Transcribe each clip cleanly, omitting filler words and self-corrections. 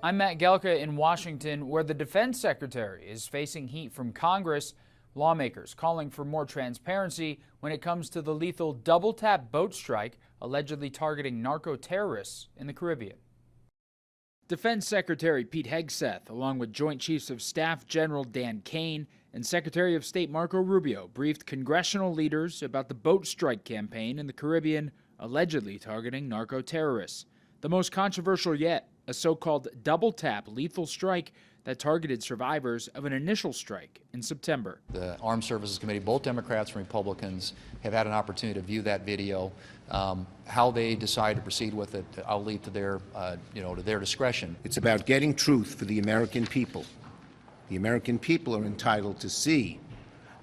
I'm Matt Gelka in Washington, where the Defense Secretary is facing heat from Congress. Lawmakers calling for more transparency when it comes to the lethal double-tap boat strike allegedly targeting narco terrorists in the Caribbean. Defense Secretary Pete Hegseth, along with Joint Chiefs of Staff General Dan Kane and Secretary of State Marco Rubio, briefed congressional leaders about the boat strike campaign in the Caribbean allegedly targeting narco terrorists. The most controversial yet, a so-called double-tap lethal strike that targeted survivors of an initial strike in September. The Armed Services Committee, both Democrats and Republicans, have had an opportunity to view that video. How they decide to proceed with it, I'll leave to their, to their discretion. It's about getting truth for the American people. The American people are entitled to see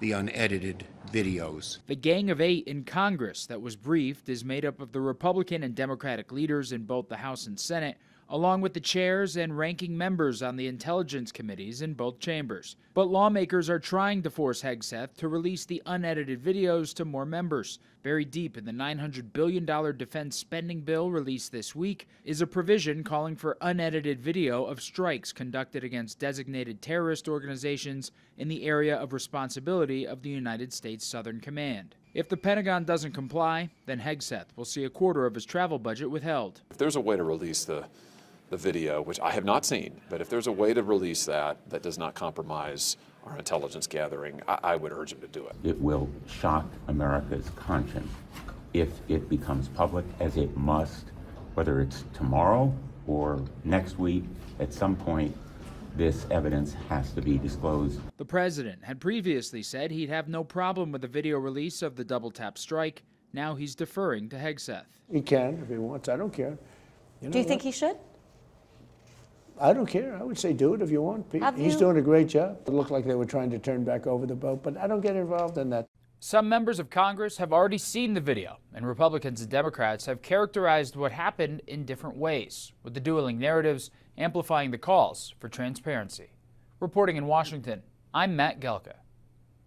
the unedited videos. The Gang of Eight in Congress that was briefed is made up of the Republican and Democratic leaders in both the House and Senate, along with the chairs and ranking members on the intelligence committees in both chambers. But lawmakers are trying to force Hegseth to release the unedited videos to more members. Buried deep in the $900 billion defense spending bill released this week is a provision calling for unedited video of strikes conducted against designated terrorist organizations in the area of responsibility of the United States Southern Command. If the Pentagon doesn't comply, then Hegseth will see a quarter of his travel budget withheld. If there's a way to release the video, which I have not seen, but if there's a way to release that does not compromise our intelligence gathering, I would urge him to do it. It will shock America's conscience if it becomes public, as it must, whether it's tomorrow or next week. At some point, this evidence has to be disclosed. The president had previously said he'd have no problem with the video release of the double-tap strike. Now he's deferring to Hegseth. He can if he wants. I don't care. Do you think he should? I don't care. I would say do it if you want, Pete. He's doing a great job. It looked like they were trying to turn back over the boat, but I don't get involved in that. Some members of Congress have already seen the video, and Republicans and Democrats have characterized what happened in different ways, with the dueling narratives amplifying the calls for transparency. Reporting in Washington, I'm Matt Gelka.